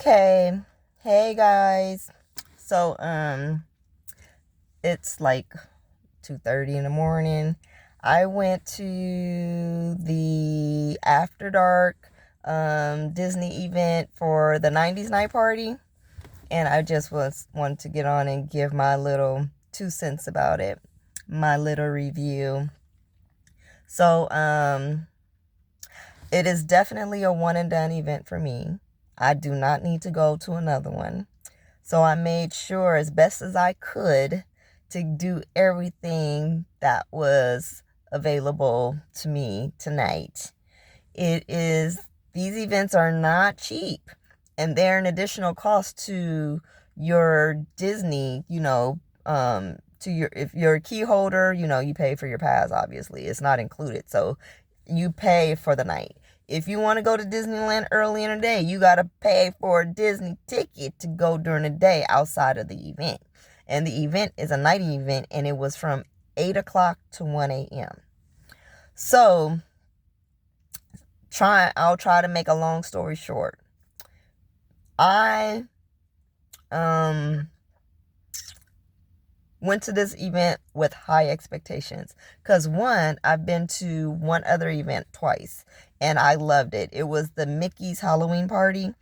Okay. Hey guys. So it's like 2:30 in the morning. I went to the After Dark Disney event for the 90s night party, and I just wanted to get on and give my little 2 cents about it. My little review. So it is definitely a one and done event for me. I do not need to go to another one. So I made sure as best as I could to do everything that was available to me tonight. These events are not cheap, and they're an additional cost to your Disney, if you're a key holder, you pay for your pass, obviously. It's not included. So you pay for the night. If you want to go to Disneyland early in the day, you got to pay for a Disney ticket to go during the day outside of the event. And the event is a night event, and it was from 8 o'clock to 1 a.m. So I'll try to make a long story short. I went to this event with high expectations because one, I've been to one other event twice and I loved it. It was the Mickey's Halloween party,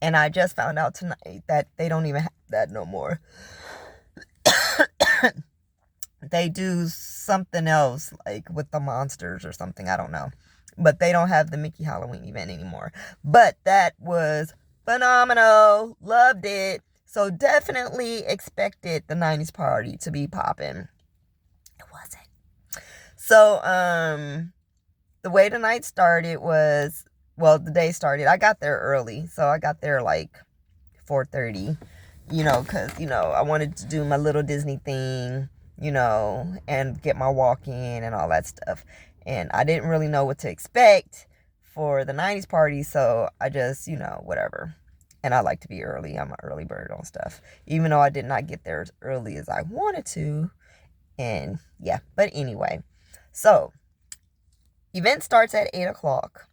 and I just found out tonight that they don't even have that no more. They do something else like with the monsters or something, I don't know, but they don't have the Mickey Halloween event anymore. But that was phenomenal. Loved it. So definitely expected the 90s party to be popping. It wasn't. So the way the night started was, well, the day started, I got there early. So I got there like 4:30, because, I wanted to do my little Disney thing, and get my walk in and all that stuff. And I didn't really know what to expect for the 90s party. So I just, whatever. And I like to be early. I'm an early bird on stuff, even though I did not get there as early as I wanted to. And yeah, but anyway, so event starts at 8 o'clock.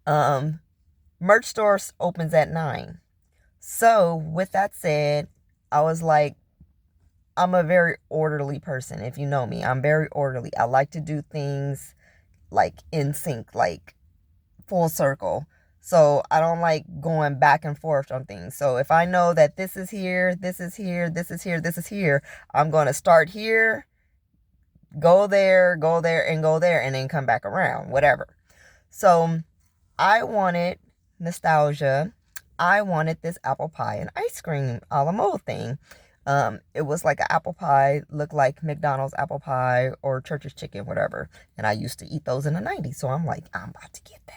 Merch store opens at 9. So with that said, I was like, I'm a very orderly person. If you know me, I'm very orderly. I like to do things like in sync, like full circle. So I don't like going back and forth on things. So if I know that this is here, this is here, this is here, this is here, I'm going to start here, go there, and go there, and then come back around, whatever. So I wanted nostalgia. I wanted this apple pie and ice cream a la mode thing. It was like an apple pie, looked like McDonald's apple pie or Church's chicken, whatever. And I used to eat those in the 90s. So I'm like, I'm about to get that.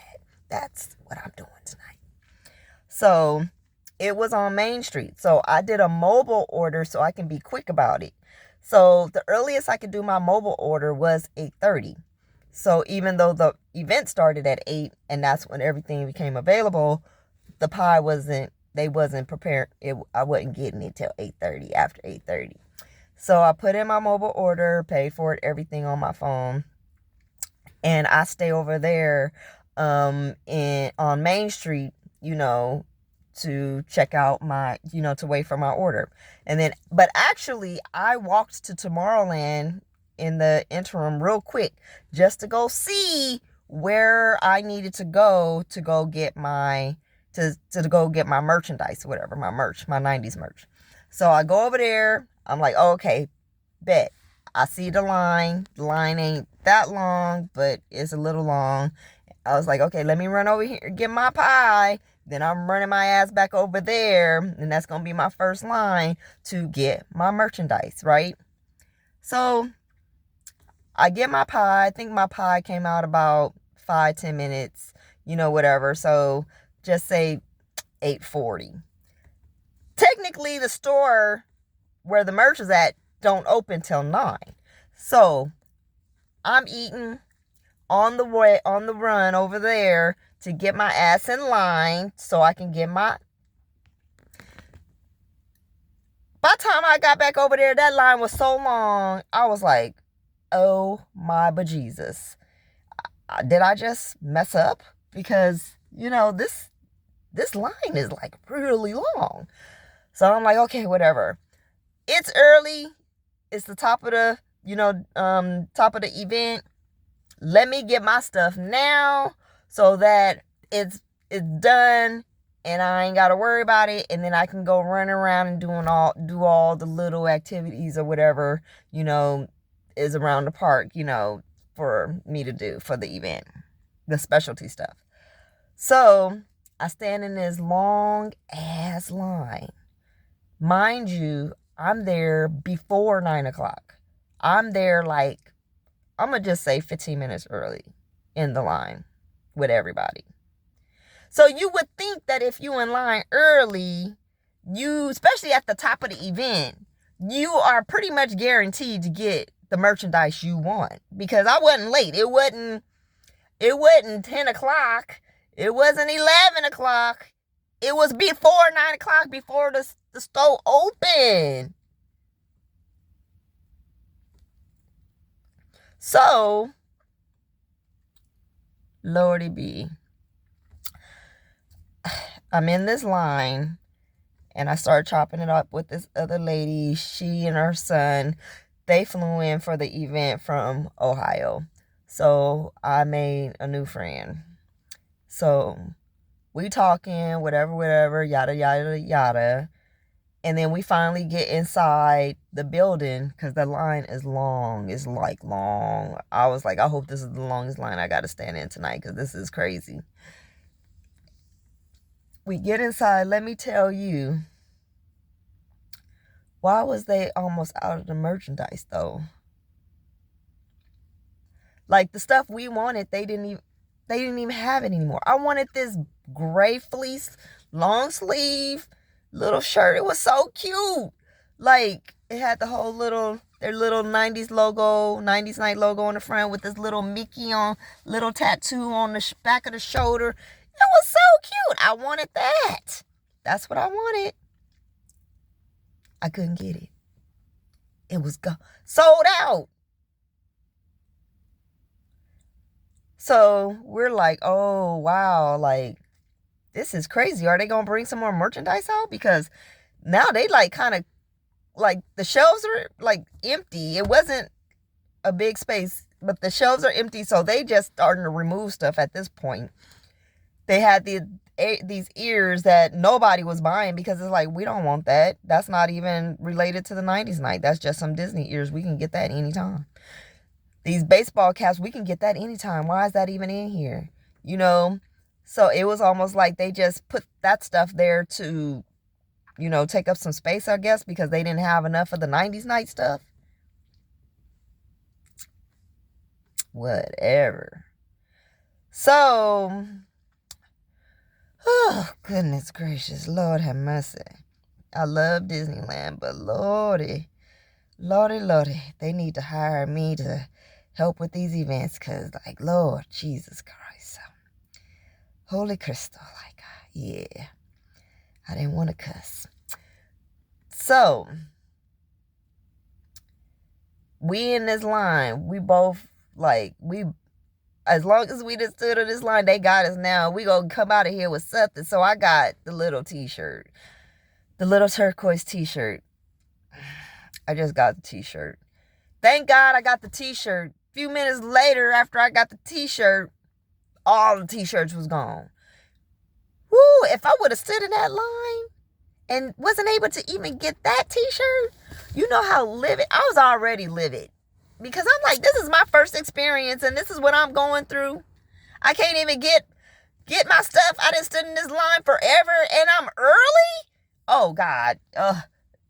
That's what I'm doing tonight. So it was on Main Street. So I did a mobile order so I can be quick about it. So the earliest I could do my mobile order was 8:30. So even though the event started at 8 and that's when everything became available, the pie wasn't prepared. I wasn't getting it till 8:30, after 8:30. So I put in my mobile order, paid for it, everything on my phone. And I stay over there on Main Street, to check out my, to wait for my order. And then, but actually I walked to Tomorrowland in the interim real quick just to go see where I needed to go get my to go get my merchandise, whatever, my merch, my 90s merch. So I go over there. I'm like, oh, okay, bet. I see the line. The line ain't that long, but it's a little long. I was like, okay, let me run over here, get my pie. Then I'm running my ass back over there, and that's going to be my first line to get my merchandise, right? So I get my pie. I think my pie came out about 5-10 minutes, whatever. So just say 8:40. Technically, the store where the merch is at don't open till 9. So I'm eating on the run over there to get my ass in line so I can get my... By the time I got back over there, that line was so long, I was like, oh my bejesus. Did I just mess up? Because, this line is like really long. So I'm like, okay, whatever. It's early. It's the top of the, top of the event. Let me get my stuff now so that it's done and I ain't got to worry about it. And then I can go run around and do all the little activities or whatever, is around the park, for me to do for the event, the specialty stuff. So I stand in this long ass line. Mind you, I'm there before 9 o'clock. I'm there like, I'm going to just say 15 minutes early in the line with everybody. So you would think that if you in line early, especially at the top of the event, you are pretty much guaranteed to get the merchandise you want. Because I wasn't late. It wasn't 10 o'clock. It wasn't 11 o'clock. It was before 9 o'clock, before the store opened. So, Lordy B, I'm in this line and I start chopping it up with this other lady. She and her son, they flew in for the event from Ohio. So I made a new friend. So we talking, whatever, yada, yada, yada. And then we finally get inside the building because the line is long. It's like long. I was like, I hope this is the longest line I got to stand in tonight because this is crazy. We get inside. Let me tell you, why was they almost out of the merchandise though? Like the stuff we wanted, they didn't even have it anymore. I wanted this gray fleece, long sleeve little shirt. It was so cute. Like it had the whole their little 90s logo, 90s Nite logo on the front with this little Mickey little tattoo on the back of the shoulder. It was so cute. I wanted that. That's what I wanted. I couldn't get it. It was sold out. So we're like, oh, wow, like, this is crazy. Are they going to bring some more merchandise out? Because now they like kind of like the shelves are like empty. It wasn't a big space, but the shelves are empty. So they just starting to remove stuff at this point. They had these ears that nobody was buying because it's like, we don't want that. That's not even related to the 90s Nite. That's just some Disney ears. We can get that anytime. These baseball caps, we can get that anytime. Why is that even in here? So it was almost like they just put that stuff there to, take up some space, I guess, because they didn't have enough of the 90s Nite stuff. Whatever. So, oh, goodness gracious. Lord have mercy. I love Disneyland, but Lordy, they need to hire me to help with these events because, like, Lord Jesus Christ. Holy Crystal, like, yeah. I didn't want to cuss. So, we in this line, we both, like, as long as we just stood on this line, they got us now. We gonna come out of here with something. So I got the little t-shirt. The little turquoise t-shirt. I just got the t-shirt. Thank God I got the t-shirt. A few minutes later, after I got the t-shirt, all the t-shirts was gone. Woo, if I would have stood in that line and wasn't able to even get that t-shirt, you know how livid. I was already livid. Because I'm like, this is my first experience and this is what I'm going through. I can't even get my stuff. I done stood in this line forever and I'm early? Oh, God.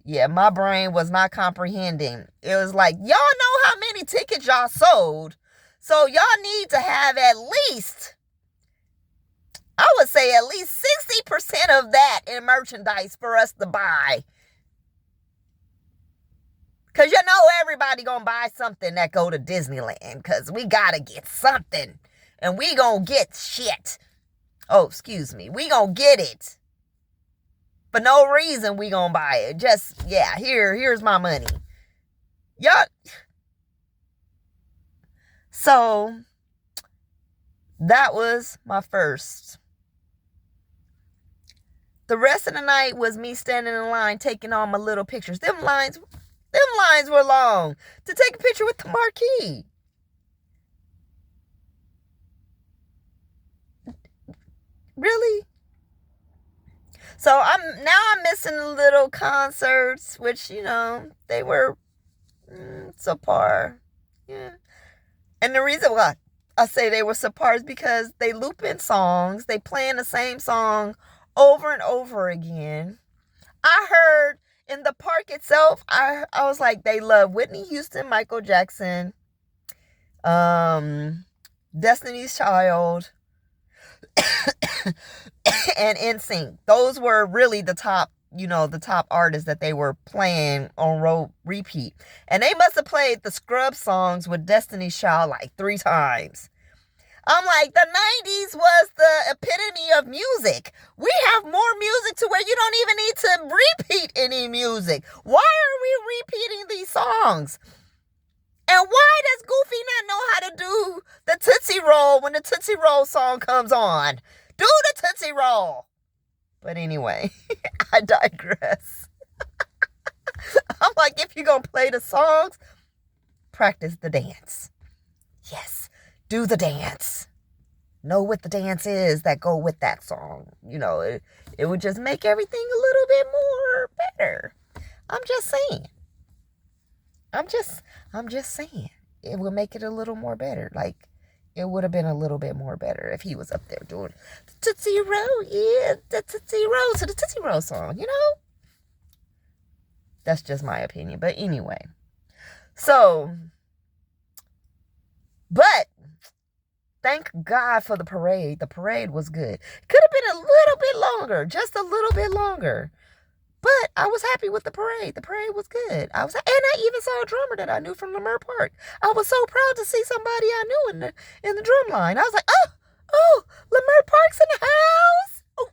Yeah, my brain was not comprehending. It was like, y'all know how many tickets y'all sold. So y'all need to have at least, I would say at least 60% of that in merchandise for us to buy. Because everybody going to buy something that go to Disneyland. Because we got to get something. And we going to get shit. Oh, excuse me. We going to get it. For no reason we going to buy it. Just, yeah, here's my money. Y'all. So, that was my first The rest of the night was me standing in line taking all my little pictures. Them lines were long to take a picture with the marquee. Really? So I'm missing little concerts, which they were subpar. Yeah. And the reason why I say they were subpar is because they loop in songs. They playing the same song over and over again. I heard in the park itself, I was like, they love Whitney Houston, Michael Jackson, Destiny's Child, and NSYNC. Those were really the top artists that they were playing on repeat. And they must have played the Scrub songs with Destiny's Child like 3 times. I'm like, the 90s was the epitome of music. We have more music to where you don't even need to repeat any music. Why are we repeating these songs? And why does Goofy not know how to do the Tootsie Roll when the Tootsie Roll song comes on? Do the Tootsie Roll. But anyway, I digress. I'm like, if you're going to play the songs, practice the dance. Yes, do the dance. Know what the dance is that go with that song. It would just make everything a little bit more better. I'm just saying. I'm just saying. It would make it a little more better. Like, it would have been a little bit more better if he was up there doing the Tootsie Roll, yeah, the Tootsie Roll to the Tootsie Roll song, That's just my opinion. But anyway. So, but thank God for the parade. The parade was good. Could have been a little bit longer, just a little bit longer. But I was happy with the parade. The parade was good. And I even saw a drummer that I knew from Lemur Park. I was so proud to see somebody I knew in the drum line. I was like, oh, Lemur Park's in the house. Oh.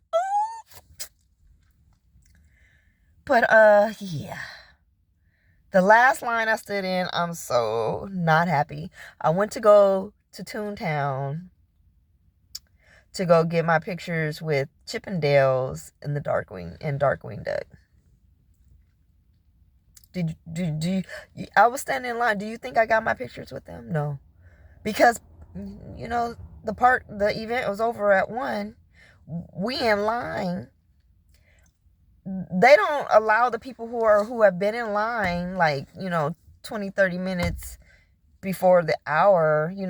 But yeah. The last line I stood in, I'm so not happy. I went to go to Toontown to go get my pictures with Chippendales and the Darkwing Duck. I was standing in line. Do you think I got my pictures with them? No. Because, the event was over at 1. We in line. They don't allow the people who have been in line, 20, 30 minutes before the hour, you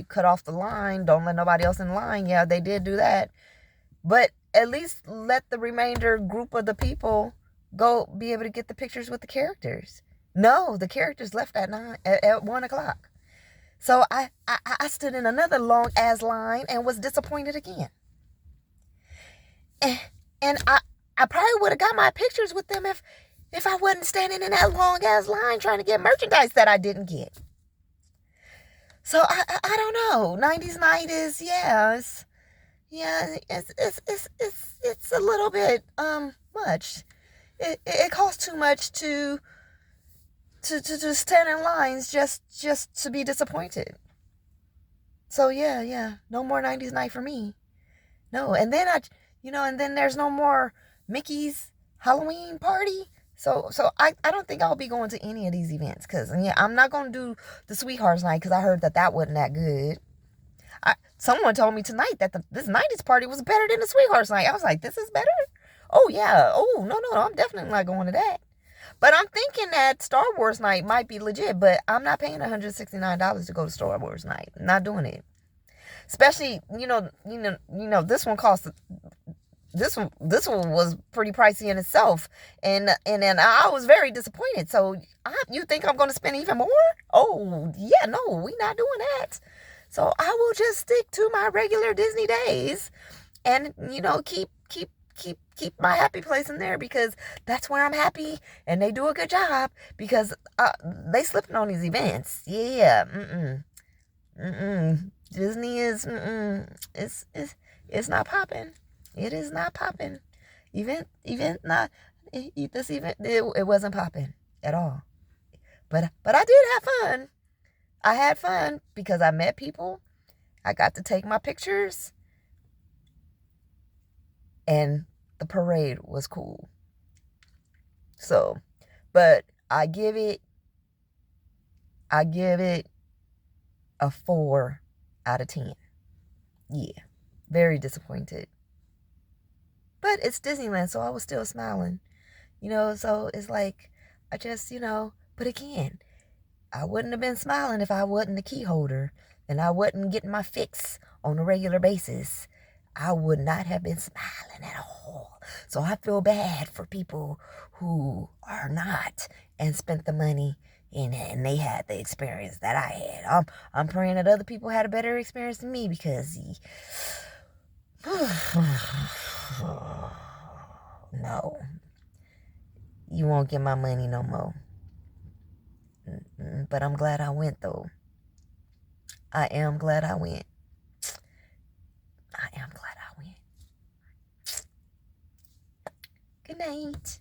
cut off the line. Don't let nobody else in line. Yeah, they did do that. But at least let the remainder group of the people go be able to get the pictures with the characters. No, the characters left at 1 o'clock. So I stood in another long ass line and was disappointed again. And I probably would have got my pictures with them if I wasn't standing in that long ass line trying to get merchandise that I didn't get. So I don't know. 90s night is it's a little bit much. It costs too much to stand in lines just to be disappointed. So yeah, no more 90s night for me. No, and then and then there's no more Mickey's Halloween party. So I don't think I'll be going to any of these events because I'm not going to do the Sweethearts night because I heard that wasn't that good. Someone told me tonight that this 90s party was better than the Sweethearts night. I was like, this is better? Oh, yeah. Oh, no, I'm definitely not going to that. But I'm thinking that Star Wars night might be legit, but I'm not paying $169 to go to Star Wars night. I'm not doing it. Especially, this one costs. This one was pretty pricey in itself, and then I was very disappointed. So you think I'm going to spend even more? Oh yeah, no, we're not doing that. So I will just stick to my regular Disney days, and keep my happy place in there because that's where I'm happy, and they do a good job because they slipping on these events. Yeah, Disney is it's not popping. It is not popping. Event not this event. It wasn't popping at all. But I did have fun. I had fun because I met people. I got to take my pictures. And the parade was cool. So, but I give it a 4 out of 10. Yeah, very disappointed. But it's Disneyland, so I was still smiling. So it's like, I just, but again, I wouldn't have been smiling if I wasn't the key holder and I wasn't getting my fix on a regular basis. I would not have been smiling at all. So I feel bad for people who are not and spent the money and they had the experience that I had. I'm praying that other people had a better experience than me because no, you won't get my money no more. But I'm glad I went though. I am glad I went. I am glad I went. Good night.